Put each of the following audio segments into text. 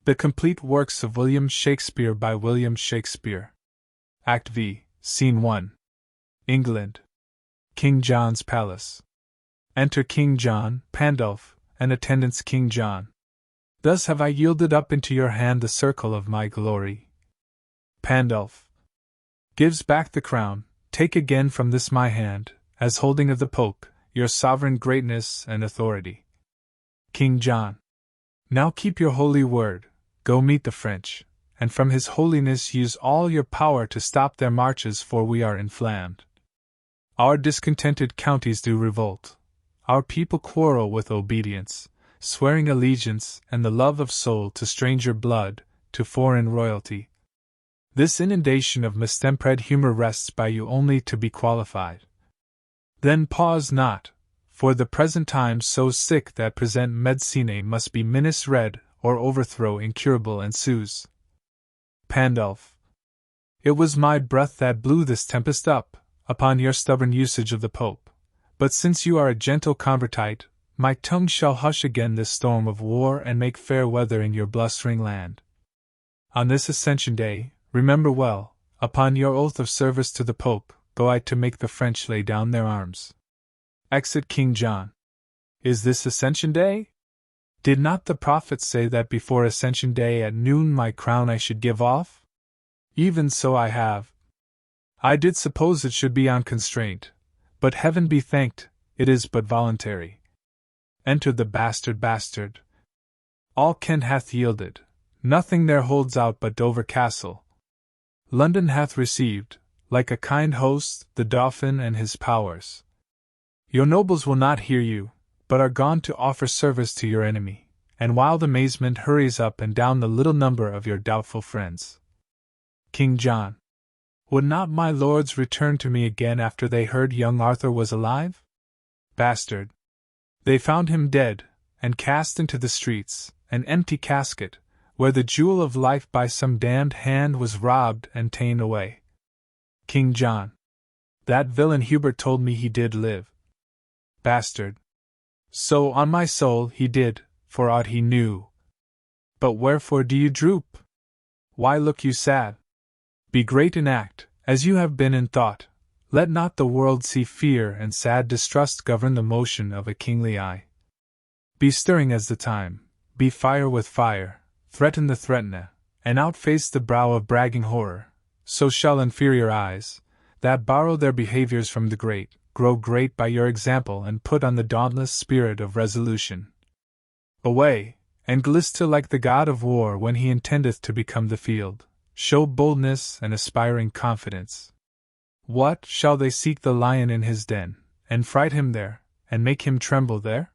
The Complete Works of William Shakespeare by William Shakespeare. Act V, Scene 1. England. King John's Palace. Enter King John, Pandulph, and attendants King John. Thus have I yielded up into your hand the circle of my glory. Pandulph gives back the crown. Take again from this my hand, as holding of the Pope, your sovereign greatness and authority. King John. Now keep your holy word. Go meet the French, and from His Holiness use all your power to stop their marches, for we are inflamed. Our discontented counties do revolt. Our people quarrel with obedience, swearing allegiance and the love of soul to stranger blood, to foreign royalty. This inundation of mistempered humor rests by you only to be qualified. Then pause not, for the present times so sick that present medicine must be misread, or overthrow incurable ensues. Pandulph. It was my breath that blew this tempest up, upon your stubborn usage of the Pope. But since you are a gentle convertite, my tongue shall hush again this storm of war and make fair weather in your blustering land. On this Ascension Day, remember well, upon your oath of service to the Pope, go I to make the French lay down their arms. Exit King John. Is this Ascension Day? Did not the prophets say that before Ascension Day at noon my crown I should give off? Even so I have. I did suppose it should be on constraint, but heaven be thanked, it is but voluntary. Enter the bastard. All Kent hath yielded, nothing there holds out but Dover Castle. London hath received, like a kind host, the Dauphin and his powers. Your nobles will not hear you, but are gone to offer service to your enemy, and wild amazement hurries up and down the little number of your doubtful friends. King John. Would not my lords return to me again after they heard young Arthur was alive? Bastard. They found him dead, and cast into the streets, an empty casket, where the jewel of life by some damned hand was robbed and ta'en away. King John. That villain Hubert told me he did live. Bastard. So on my soul he did, for aught he knew. But wherefore do you droop? Why look you sad? Be great in act, as you have been in thought. Let not the world see fear and sad distrust govern the motion of a kingly eye. Be stirring as the time, be fire with fire, threaten the threatener, and outface the brow of bragging horror. So shall inferior eyes, that borrow their behaviors from the great, grow great by your example and put on the dauntless spirit of resolution. Away, and glista like the god of war when he intendeth to become the field. Show boldness and aspiring confidence. What, shall they seek the lion in his den, and fright him there, and make him tremble there?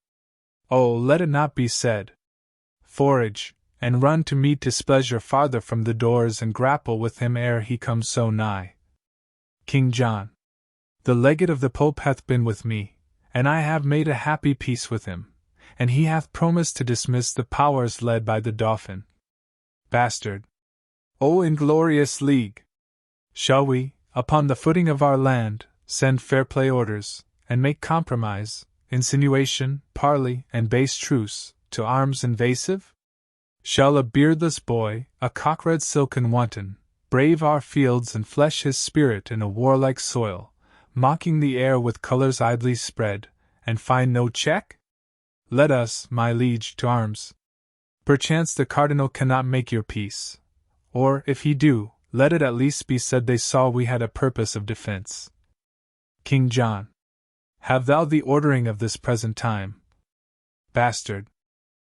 Oh, let it not be said. Forage, and run to meet displeasure farther from the doors and grapple with him ere he come so nigh. King John. The legate of the Pope hath been with me, and I have made a happy peace with him, and he hath promised to dismiss the powers led by the Dauphin. Bastard. O inglorious league! Shall we, upon the footing of our land, send fair play orders, and make compromise, insinuation, parley, and base truce, to arms invasive? Shall a beardless boy, a cockred silken wanton, brave our fields and flesh his spirit in a warlike soil, mocking the air with colours idly spread, and find no check? Let us, my liege, to arms. Perchance the Cardinal cannot make your peace. Or, if he do, let it at least be said they saw we had a purpose of defense. King John. Have thou the ordering of this present time. Bastard.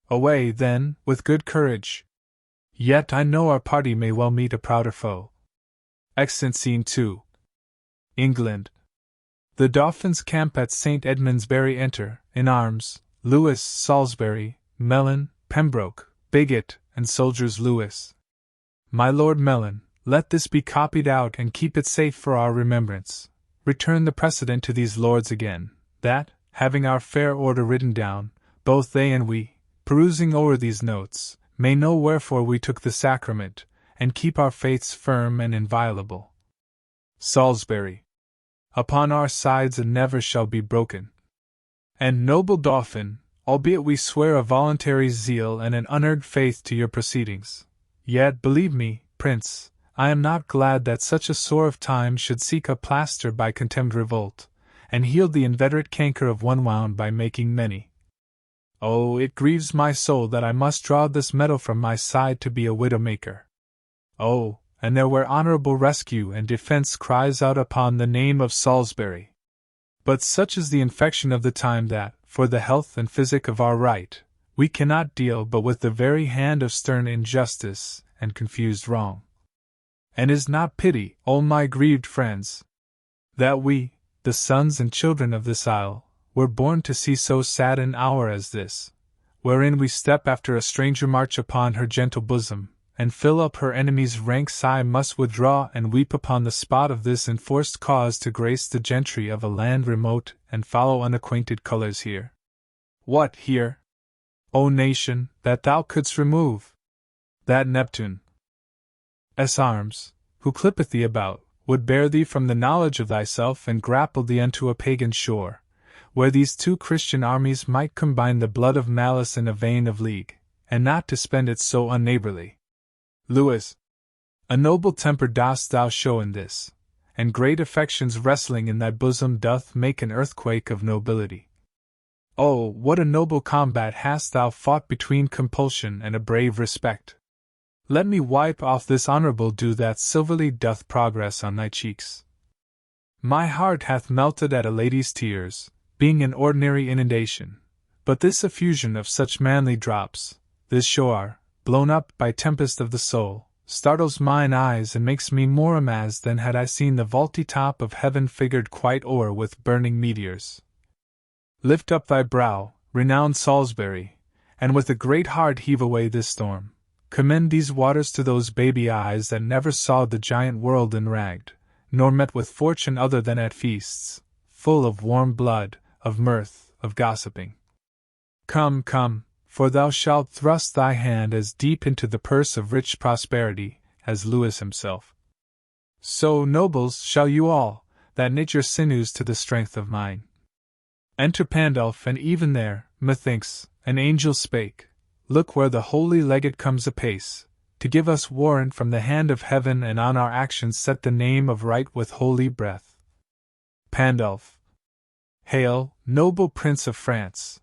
Away, then, with good courage. Yet I know our party may well meet a prouder foe. Extant Scene 2. England. The Dauphin's camp at St. Edmundsbury enter, in arms, Lewis, Salisbury, Melon, Pembroke, Bigot, and soldiers Lewis. My Lord Melon, let this be copied out and keep it safe for our remembrance. Return the precedent to these lords again, that, having our fair order written down, both they and we, perusing o'er these notes, may know wherefore we took the sacrament, and keep our faiths firm and inviolable. Salisbury. Upon our sides and never shall be broken. And noble Dauphin, albeit we swear a voluntary zeal and an unearned faith to your proceedings. Yet, believe me, Prince, I am not glad that such a sore of time should seek a plaster by contemned revolt, and heal the inveterate canker of one wound by making many. Oh, it grieves my soul that I must draw this metal from my side to be a widow-maker. Oh, and there where honorable rescue and defense cries out upon the name of Salisbury. But such is the infection of the time that, for the health and physic of our right, we cannot deal but with the very hand of stern injustice and confused wrong. And is not pity, O my grieved friends, that we, the sons and children of this isle, were born to see so sad an hour as this, wherein we step after a stranger march upon her gentle bosom, and fill up her enemies' ranks? I must withdraw and weep upon the spot of this enforced cause to grace the gentry of a land remote and follow unacquainted colours here. What, here? O nation, that thou couldst remove that Neptune's arms, who clippeth thee about, would bear thee from the knowledge of thyself and grapple thee unto a pagan shore, where these two Christian armies might combine the blood of malice in a vein of league, and not to spend it so unneighbourly. Lewis, a noble temper dost thou show in this, and great affections wrestling in thy bosom doth make an earthquake of nobility. Oh, what a noble combat hast thou fought between compulsion and a brave respect! Let me wipe off this honourable dew that silverly doth progress on thy cheeks. My heart hath melted at a lady's tears, being an ordinary inundation, but this effusion of such manly drops, this shower, blown up by tempest of the soul, startles mine eyes and makes me more amazed than had I seen the vaulty top of heaven figured quite o'er with burning meteors. Lift up thy brow, renowned Salisbury, and with a great heart heave away this storm. Commend these waters to those baby eyes that never saw the giant world enragged, nor met with fortune other than at feasts, full of warm blood, of mirth, of gossiping. Come, come, for thou shalt thrust thy hand as deep into the purse of rich prosperity as Lewis himself. So, nobles, shall you all, that knit your sinews to the strength of mine. Enter Pandulph, and even there, methinks, an angel spake, Look where the holy legate comes apace, to give us warrant from the hand of heaven and on our actions set the name of right with holy breath. Pandulph. Hail, noble Prince of France!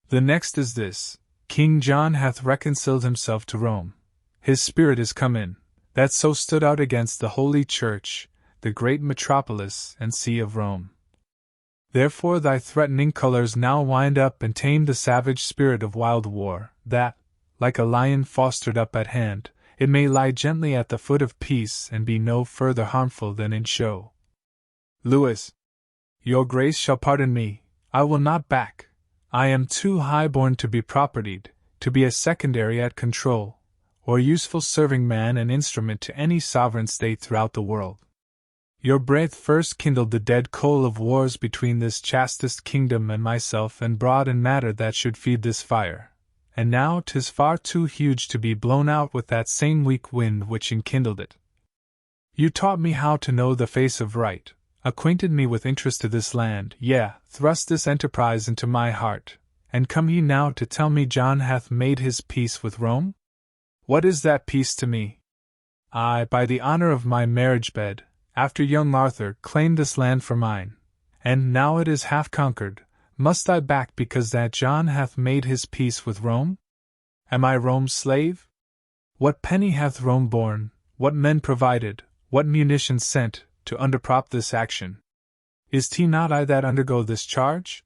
The next is this: King John hath reconciled himself to Rome. His spirit is come in, that so stood out against the Holy Church, the great metropolis and see of Rome. Therefore thy threatening colours now wind up and tame the savage spirit of wild war, that, like a lion fostered up at hand, it may lie gently at the foot of peace and be no further harmful than in show. Lewis, your grace shall pardon me, I will not back. I am too high-born to be propertied, to be a secondary at control, or useful serving man and instrument to any sovereign state throughout the world. Your breath first kindled the dead coal of wars between this chastest kingdom and myself, and brought in matter that should feed this fire, and now 'tis far too huge to be blown out with that same weak wind which enkindled it. You taught me how to know the face of right, acquainted me with interest to this land, yea, thrust this enterprise into my heart, and come ye now to tell me John hath made his peace with Rome? What is that peace to me? I, by the honour of my marriage bed, after young Arthur, claimed this land for mine, and now it is half conquered, must I back because that John hath made his peace with Rome? Am I Rome's slave? What penny hath Rome borne, what men provided, what munitions sent, to underprop this action? Is 't not I that undergo this charge?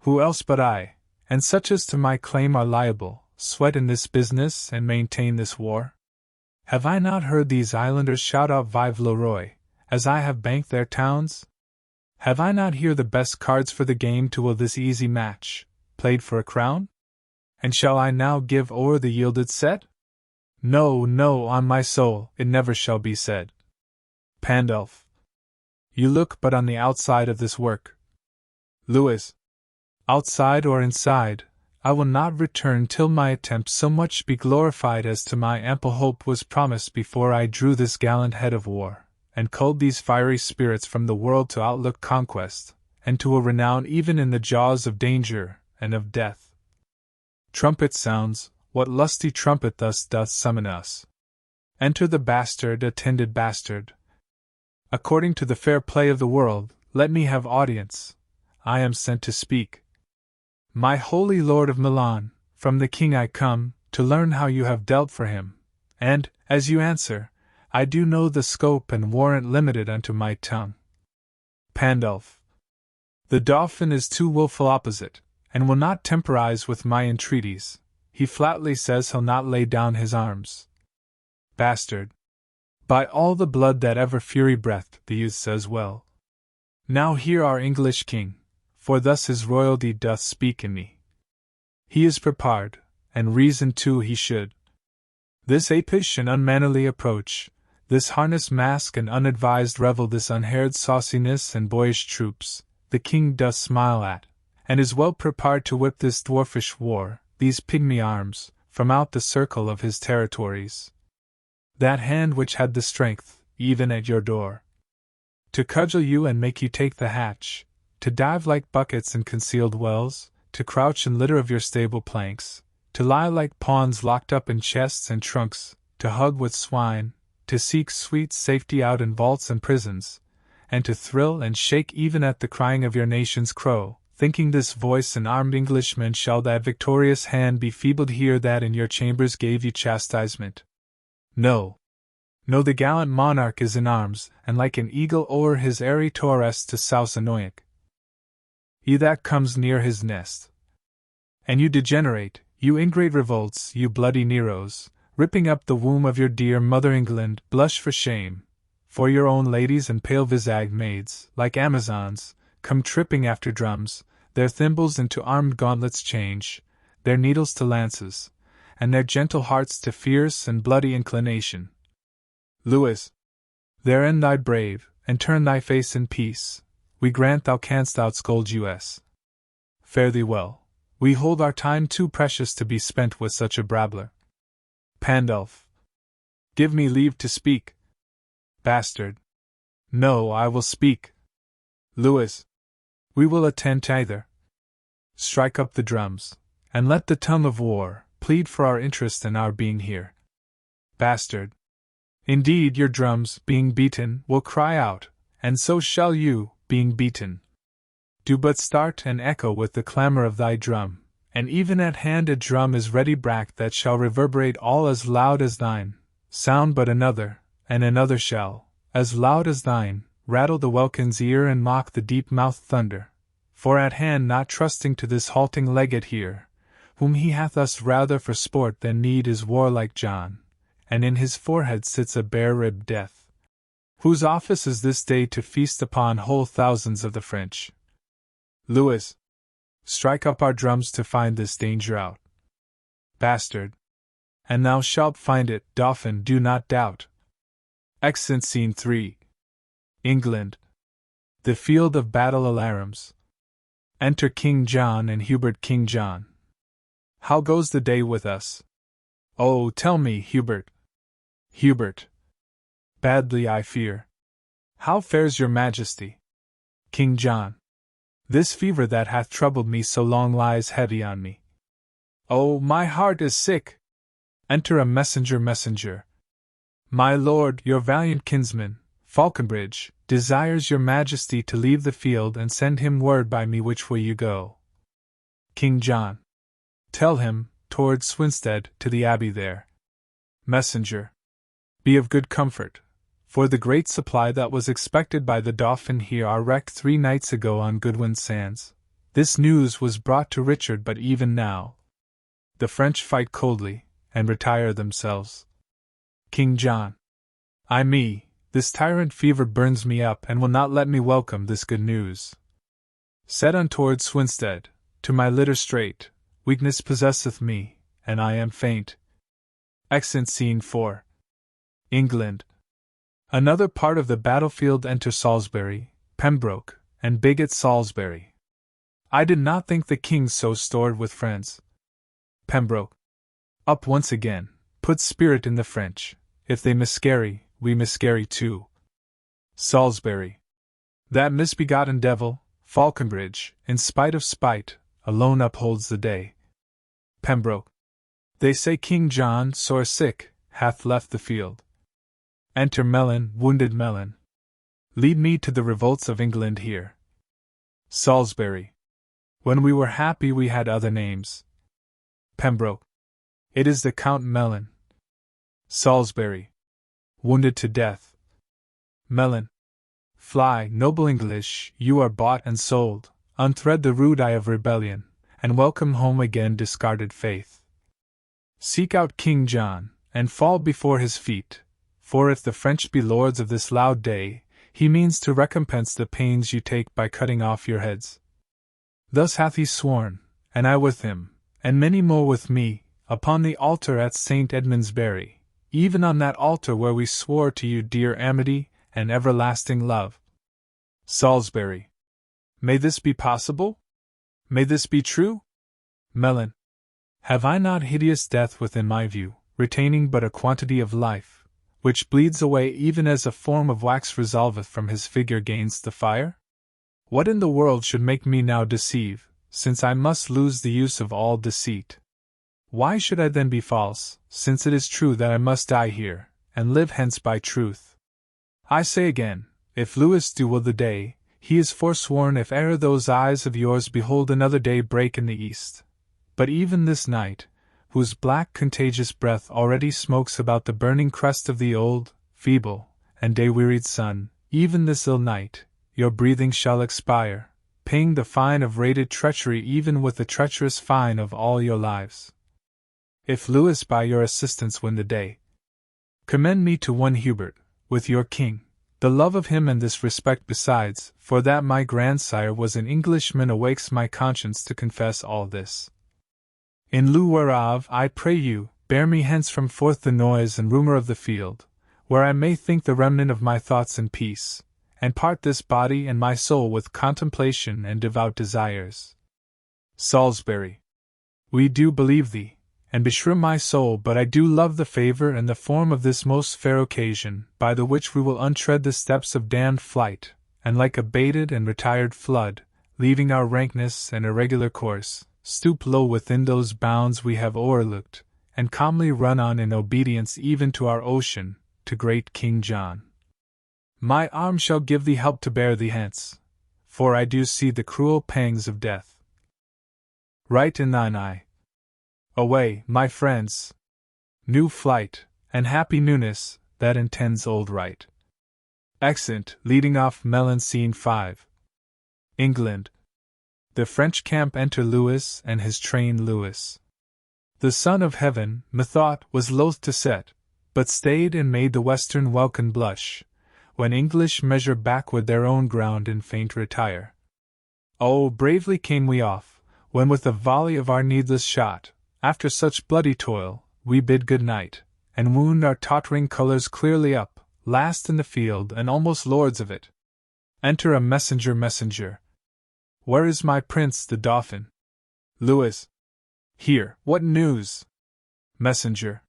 Who else but I, and such as to my claim are liable, sweat in this business and maintain this war? Have I not heard these islanders shout out Vive le Roi, as I have banked their towns? Have I not here the best cards for the game to will this easy match, played for a crown? And shall I now give o'er the yielded set? No, no, on my soul, it never shall be said. Pandulph. You look but on the outside of this work. Lewis. Outside or inside, I will not return till my attempt so much be glorified as to my ample hope was promised before I drew this gallant head of war, and culled these fiery spirits from the world to outlook conquest, and to a renown even in the jaws of danger and of death. Trumpet sounds, what lusty trumpet thus doth summon us? Enter the bastard, attended bastard. According to the fair play of the world, let me have audience. I am sent to speak. My holy lord of Milan, from the king I come, to learn how you have dealt for him, and, as you answer, I do know the scope and warrant limited unto my tongue. Pandulph. The Dauphin is too wilful opposite, and will not temporize with my entreaties. He flatly says he'll not lay down his arms. Bastard. By all the blood that ever fury breathed, the youth says well. Now hear our English king, for thus his royalty doth speak in me. He is prepared, and reason too he should. This apish and unmannerly approach, this harness mask and unadvised revel, this unhaired sauciness and boyish troops, the king doth smile at, and is well prepared to whip this dwarfish war, these pygmy arms, from out the circle of his territories. That hand which had the strength, even at your door, to cudgel you and make you take the hatch, to dive like buckets in concealed wells, to crouch in litter of your stable planks, to lie like pawns locked up in chests and trunks, to hug with swine, to seek sweet safety out in vaults and prisons, and to thrill and shake even at the crying of your nation's crow, thinking this voice and armed Englishmen shall that victorious hand be feebled here that in your chambers gave you chastisement. No. No, the gallant monarch is in arms, and like an eagle o'er his airy torres to souse annoyant. He that comes near his nest. And you degenerate, you ingrate revolts, you bloody Neros, ripping up the womb of your dear mother England, blush for shame, for your own ladies and pale-visaged maids, like Amazons, come tripping after drums, their thimbles into armed gauntlets change, their needles to lances, and their gentle hearts to fierce and bloody inclination. Louis, there end thy brave, and turn thy face in peace. We grant thou canst outscold us. Fare thee well. We hold our time too precious to be spent with such a brabbler. Pandulph. Give me leave to speak. Bastard. No, I will speak. Louis. We will attend to either. Strike up the drums, and let the tongue of war plead for our interest and our being here. Bastard. Indeed, your drums, being beaten, will cry out, and so shall you, being beaten. Do but start and echo with the clamor of thy drum, and even at hand a drum is ready bracked that shall reverberate all as loud as thine, sound but another, and another shall, as loud as thine, rattle the welkin's ear and mock the deep-mouthed thunder. For at hand, not trusting to this halting legate here, whom he hath us rather for sport than need, is warlike John, and in his forehead sits a bare-ribbed Death, whose office is this day to feast upon whole thousands of the French. Louis, strike up our drums to find this danger out. Bastard. And thou shalt find it, Dauphin, do not doubt. Extant Scene 3. England. The field of battle alarums. Enter King John and Hubert. King John. How goes the day with us? Oh, tell me, Hubert. Hubert. Badly, I fear. How fares your Majesty? King John. This fever that hath troubled me so long lies heavy on me. Oh, my heart is sick! Enter a messenger. Messenger. My lord, your valiant kinsman, Falconbridge, desires your Majesty to leave the field and send him word by me which way you go. King John. Tell him, toward Swinstead, to the abbey there. Messenger. Be of good comfort, for the great supply that was expected by the Dauphin here are wrecked 3 nights ago on Goodwin Sands. This news was brought to Richard, but even now the French fight coldly, and retire themselves. King John. Ay me, this tyrant fever burns me up and will not let me welcome this good news. Set on toward Swinstead, to my litter straight, weakness possesseth me, and I am faint. Extant Scene 4. England. Another part of the battlefield. Enter Salisbury, Pembroke, and Bigot. Salisbury. I did not think the king so stored with friends. Pembroke. Up once again, put spirit in the French. If they miscarry, we miscarry too. Salisbury. That misbegotten devil, Falconbridge, in spite of spite, alone upholds the day. Pembroke. They say King John, sore sick, hath left the field. Enter Melon, wounded Melon. Lead me to the revolts of England here. Salisbury. When we were happy we had other names. Pembroke. It is the Count Melon. Salisbury. Wounded to death. Melon. Fly, noble English, you are bought and sold, unthread the rude eye of rebellion, and welcome home again discarded faith. Seek out King John, and fall before his feet, for if the French be lords of this loud day, he means to recompense the pains you take by cutting off your heads. Thus hath he sworn, and I with him, and many more with me, upon the altar at St. Edmundsbury, even on that altar where we swore to you dear amity and everlasting love. Salisbury. May this be possible? May this be true? Melon. Have I not hideous death within my view, retaining but a quantity of life, which bleeds away even as a form of wax resolveth from his figure gains the fire? What in the world should make me now deceive, since I must lose the use of all deceit? Why should I then be false, since it is true that I must die here, and live hence by truth? I say again, if Louis do will the day, he is forsworn if e'er those eyes of yours behold another day break in the east. But even this night, whose black contagious breath already smokes about the burning crest of the old, feeble, and day-wearied sun, even this ill night, your breathing shall expire, paying the fine of rated treachery even with the treacherous fine of all your lives. If Louis by your assistance win the day, commend me to one Hubert, with your king, the love of him and this respect besides, for that my grandsire was an Englishman awakes my conscience to confess all this. In lieu whereof, I pray you, bear me hence from forth the noise and rumour of the field, where I may think the remnant of my thoughts in peace, and part this body and my soul with contemplation and devout desires. Salisbury. We do believe thee, and beshrew my soul, but I do love the favour and the form of this most fair occasion, by the which we will untread the steps of damned flight, and like a baited and retired flood, leaving our rankness and irregular course, stoop low within those bounds we have o'erlooked, and calmly run on in obedience even to our ocean, to great King John. My arm shall give thee help to bear thee hence, for I do see the cruel pangs of death right in thine eye. Away, my friends! New flight, and happy newness, that intends old right. Exeunt, leading off Melon Scene 5. England. The French camp enter Louis and his train Louis. The sun of heaven, methought, was loath to set, but stayed and made the western welkin blush, when English measure backward their own ground in faint retire. Oh, bravely came we off, when with a volley of our needless shot, after such bloody toil, we bid good night, and wound our tottering colours clearly up, last in the field and almost lords of it. Enter a messenger. Where is my prince the Dauphin? Louis. Here, what news? Messenger.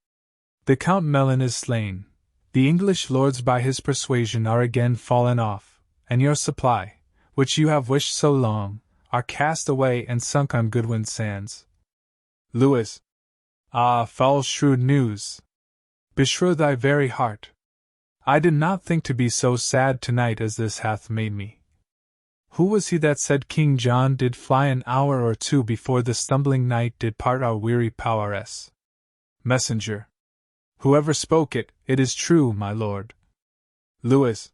The Count Melon is slain. The English lords by his persuasion are again fallen off, and your supply, which you have wished so long, are cast away and sunk on Goodwin's sands. Louis. Ah, foul shrewd news! Beshrew thy very heart! I did not think to be so sad tonight as this hath made me. Who was he that said King John did fly an hour or two before the stumbling night did part our weary powers? Messenger. Whoever spoke it, it is true, my lord. Louis.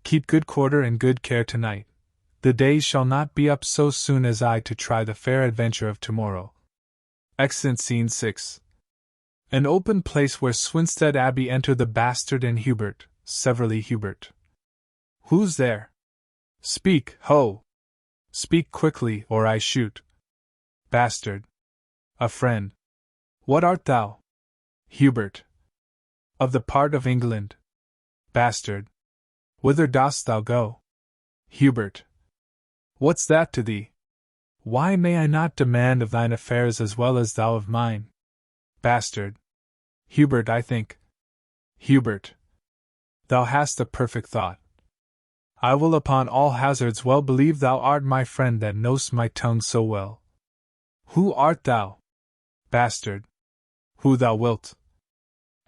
Keep good quarter and good care tonight. The day shall not be up so soon as I to try the fair adventure of tomorrow. Exeunt Scene 6. An open place where Swinstead Abbey enter the Bastard and Hubert, severally Hubert. Who's there? Speak, ho! Speak quickly, or I shoot. Bastard. A friend. What art thou? Hubert. Of the part of England. Bastard. Whither dost thou go? Hubert. What's that to thee? Why may I not demand of thine affairs as well as thou of mine? Bastard. Hubert, I think. Hubert. Thou hast a perfect thought. I will upon all hazards well believe thou art my friend that know'st my tongue so well. Who art thou? Bastard. Who thou wilt.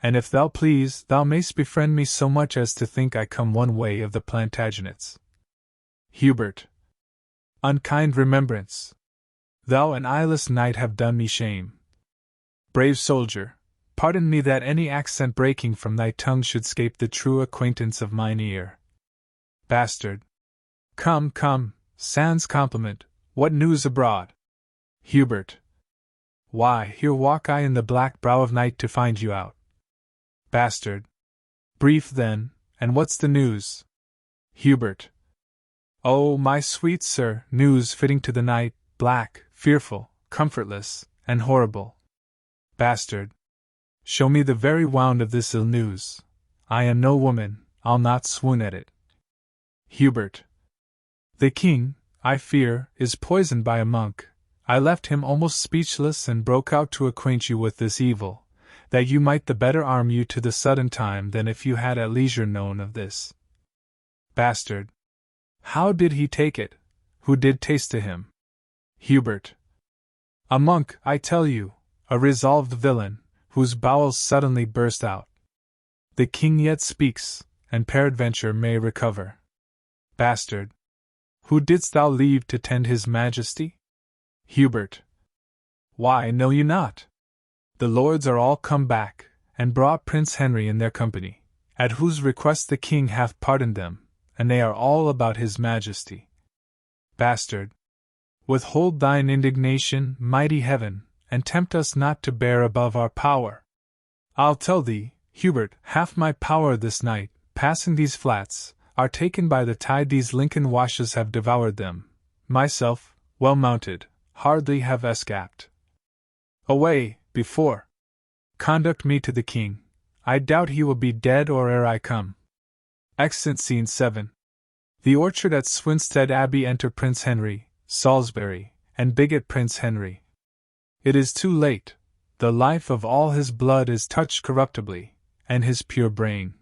And if thou please, thou mayst befriend me so much as to think I come one way of the Plantagenets. Hubert. Unkind remembrance. Thou and eyeless knight have done me shame. Brave soldier, pardon me that any accent breaking from thy tongue should scape the true acquaintance of mine ear. Bastard. Come, come, sans compliment, what news abroad? Hubert. Why, here walk I in the black brow of night to find you out. Bastard. Brief then, and what's the news? Hubert. Oh, my sweet sir, news fitting to the night, black, fearful, comfortless, and horrible. Bastard. Show me the very wound of this ill news. I am no woman, I'll not swoon at it. Hubert. The king, I fear, is poisoned by a monk. I left him almost speechless and broke out to acquaint you with this evil, that you might the better arm you to the sudden time than if you had at leisure known of this. Bastard. How did he take it? Who did taste to him? Hubert. A monk, I tell you, a resolved villain, whose bowels suddenly burst out. The king yet speaks, and peradventure may recover. Bastard. Who didst thou leave to tend his majesty? Hubert. Why, know you not? The lords are all come back, and brought Prince Henry in their company, at whose request the king hath pardoned them, and they are all about his majesty. Bastard. Withhold thine indignation, mighty heaven, and tempt us not to bear above our power. I'll tell thee, Hubert, half my power this night, passing these flats, are taken by the tide. These Lincoln washes have devoured them. Myself, well mounted, hardly have escaped. Away, before! Conduct me to the king. I doubt he will be dead or ere I come. Extant Scene 7. The orchard at Swinstead Abbey. Enter Prince Henry, Salisbury, and bigot Prince Henry. It is too late. The life of all his blood is touched corruptibly, and his pure brain,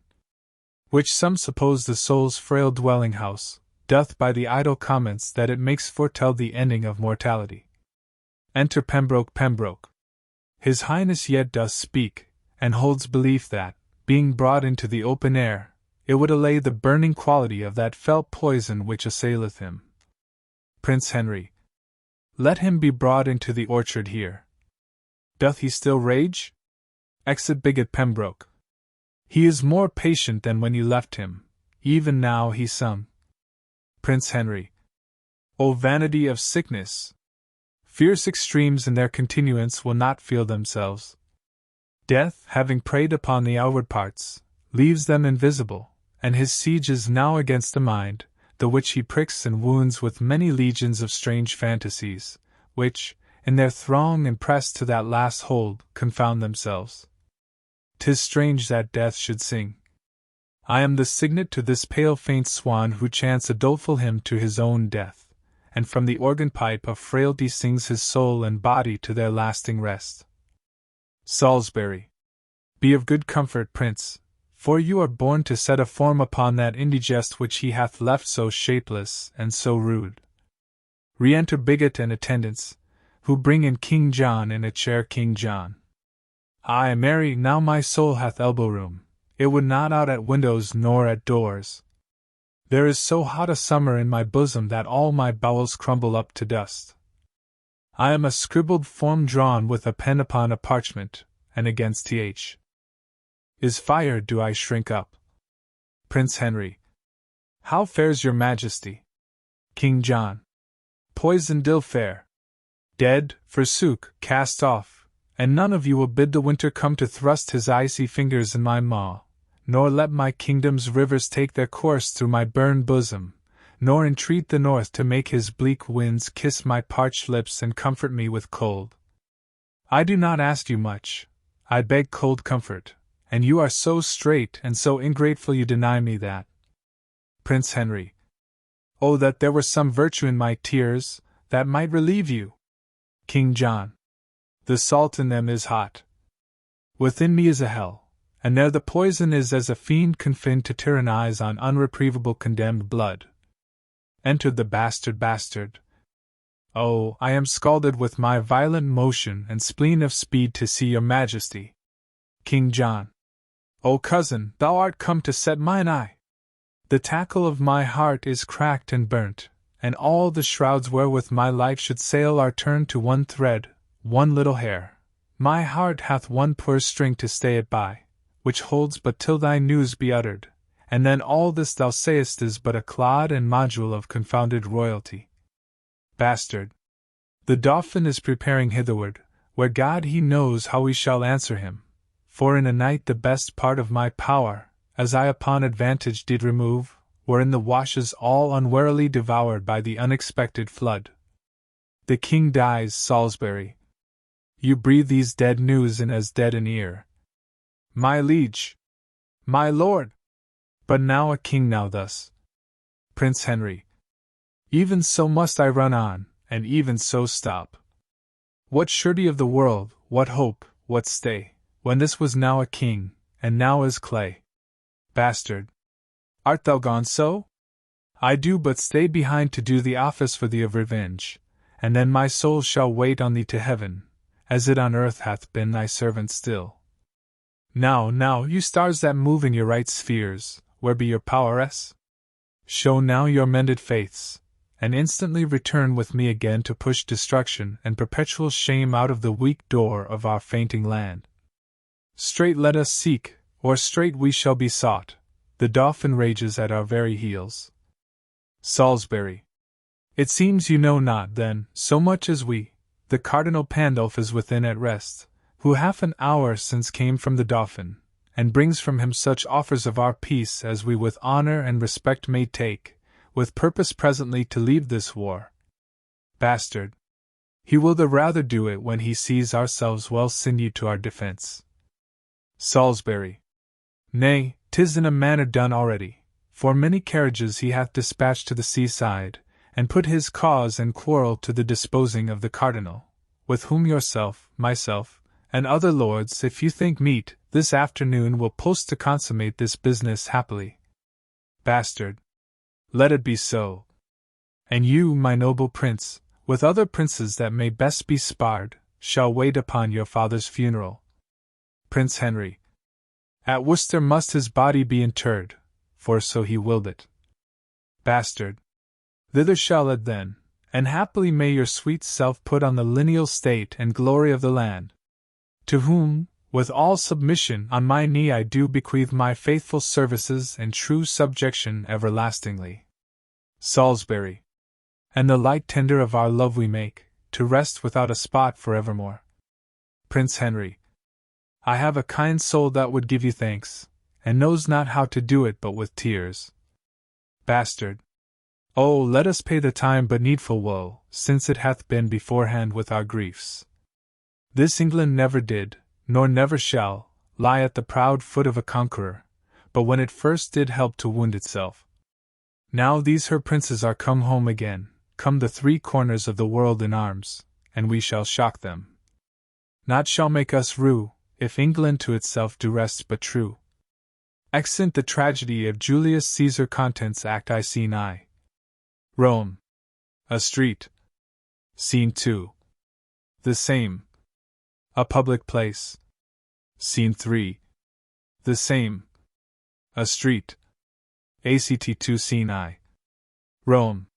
which some suppose the soul's frail dwelling house, doth by the idle comments that it makes foretell the ending of mortality. Enter Pembroke. His Highness yet doth speak, and holds belief that, being brought into the open air, it would allay the burning quality of that fell poison which assaileth him. Prince Henry. Let him be brought into the orchard here. Doth he still rage? Exit bigot Pembroke. He is more patient than when you left him, even now he sung. Prince Henry. O vanity of sickness! Fierce extremes in their continuance will not feel themselves. Death, having preyed upon the outward parts, leaves them invisible, and his siege is now against the mind, the which he pricks and wounds with many legions of strange fantasies, which, in their throng and pressed to that last hold, confound themselves. 'Tis strange that death should sing. I am the signet to this pale faint swan who chants a doleful hymn to his own death, and from the organ pipe of frailty sings his soul and body to their lasting rest. Salisbury. Be of good comfort, Prince, for you are born to set a form upon that indigest which he hath left so shapeless and so rude. Re-enter bigot and attendants, who bring in King John in a chair. King John. Ay, marry, now my soul hath elbow-room, it would not out at windows nor at doors. There is so hot a summer in my bosom that all my bowels crumble up to dust. I am a scribbled form drawn with a pen upon a parchment, and against th. Is fire do I shrink up. Prince Henry. How fares your majesty? King John. Poisoned ill fare. Dead, forsook, cast off, and none of you will bid the winter come to thrust his icy fingers in my maw, nor let my kingdom's rivers take their course through my burned bosom, nor entreat the north to make his bleak winds kiss my parched lips and comfort me with cold. I do not ask you much, I beg cold comfort, and you are so straight and so ingrateful you deny me that. Prince Henry. Oh, that there were some virtue in my tears, that might relieve you! King John. The salt in them is hot. Within me is a hell, and there the poison is as a fiend confined to tyrannize on unreprievable condemned blood. Entered the bastard. Oh, I am scalded with my violent motion and spleen of speed to see your majesty. King John. O cousin, thou art come to set mine eye. The tackle of my heart is cracked and burnt, and all the shrouds wherewith my life should sail are turned to one thread, one little hair. My heart hath one poor string to stay it by, which holds but till thy news be uttered, and then all this thou sayest is but a clod and module of confounded royalty. Bastard. The Dauphin is preparing hitherward, where God he knows how we shall answer him, for in a night the best part of my power, as I upon advantage did remove, were in the washes all unwarily devoured by the unexpected flood. The king dies, Salisbury. You breathe these dead news in as dead an ear. My liege! My lord! But now a king now thus. Prince Henry. Even so must I run on, and even so stop. What surety of the world, what hope, what stay, when this was now a king, and now is clay? Bastard. Art thou gone so? I do but stay behind to do the office for thee of revenge, and then my soul shall wait on thee to heaven, as it on earth hath been thy servant still. Now, you stars that move in your right spheres, where be your poweress? Show now your mended faiths, and instantly return with me again to push destruction and perpetual shame out of the weak door of our fainting land. Straight let us seek, or straight we shall be sought. The Dauphin rages at our very heels. Salisbury. It seems you know not, then, so much as we. The Cardinal Pandulph is within at rest, who half an hour since came from the Dauphin, and brings from him such offers of our peace as we with honor and respect may take, with purpose presently to leave this war. Bastard. He will the rather do it when he sees ourselves well sinewed to our defense. Salisbury. Nay, 'tis in a manner done already, for many carriages he hath dispatched to the seaside, and put his cause and quarrel to the disposing of the Cardinal, with whom yourself, myself, and other lords, if you think meet, this afternoon will post to consummate this business happily. Bastard. Let it be so. And you, my noble prince, with other princes that may best be spared, shall wait upon your father's funeral. Prince Henry. At Worcester must his body be interred, for so he willed it. Bastard. Thither shall it then, and happily may your sweet self put on the lineal state and glory of the land. To whom, with all submission on my knee I do bequeath my faithful services and true subjection everlastingly. Salisbury. And the light tender of our love we make, to rest without a spot for evermore. Prince Henry. I have a kind soul that would give you thanks, and knows not how to do it but with tears. Bastard. Oh, let us pay the time but needful woe, since it hath been beforehand with our griefs. This England never did, nor never shall, lie at the proud foot of a conqueror, but when it first did help to wound itself. Now these her princes are come home again, come the three corners of the world in arms, and we shall shock them. Naught shall make us rue, if England to itself do rest but true. Exeunt the tragedy of Julius Caesar. Contents Act I. Scene I. Rome. A street. Scene 2. The same. A public place. Scene 3. The same. A street. Act 2. Scene I. Rome.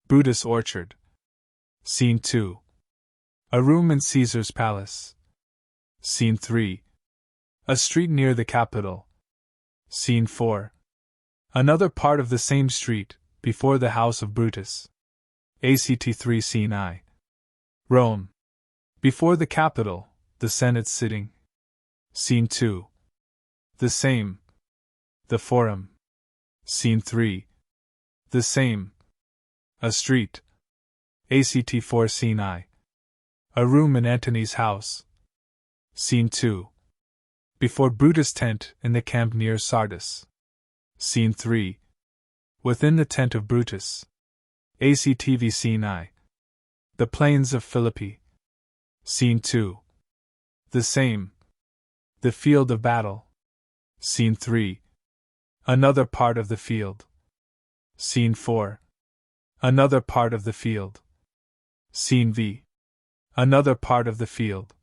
Brutus Orchard. Scene 2. A room in Caesar's palace. Scene 3. A street near the Capitol. Scene 4. Another part of the same street, before the house of Brutus. Act 3. Scene I. Rome. Before the Capitol, the Senate sitting. Scene 2. The same. The Forum. Scene 3. The same. A street. Act 4. Scene I. A room in Antony's house. Scene 2. Before Brutus' tent in the camp near Sardis. Scene 3. Within the tent of Brutus. Act Scene I. The plains of Philippi. Scene 2. The same. The field of battle. Scene 3. Another part of the field. Scene 4. Another part of the field. Scene V. Another part of the field.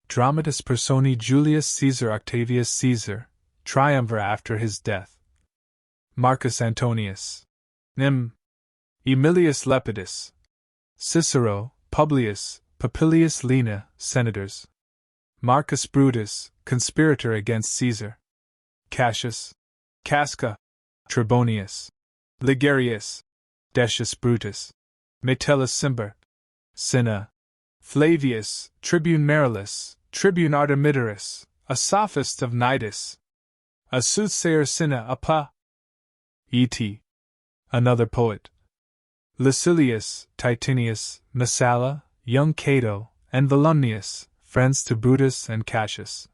Dramatis personae Julius Caesar Octavius Caesar, triumvir after his death. Marcus Antonius. Aemilius Lepidus. Cicero, Publius, Popilius Lena, senators. Marcus Brutus, conspirator against Caesar. Cassius. Casca. Trebonius. Ligarius. Decius Brutus. Metellus Cimber. Cinna. Flavius, Tribune Marullus, Tribune Artemidorus, a sophist of Nidus. A soothsayer Cinna Appa. E.T. Another poet. Lucilius, Titinius, Messala, young Cato, and Volumnius, friends to Brutus and Cassius.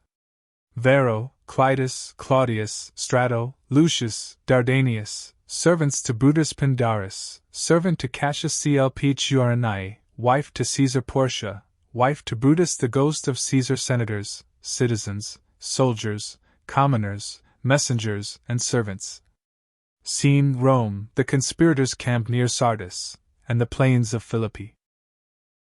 Varro, Clitus, Claudius, Strato, Lucius, Dardanius, servants to Brutus Pindarus, servant to Cassius Clp Gioranae, wife to Caesar Portia, wife to Brutus the ghost of Caesar, senators, citizens, soldiers, commoners, messengers, and servants. Scene Rome, the conspirators camp near Sardis, and the plains of Philippi.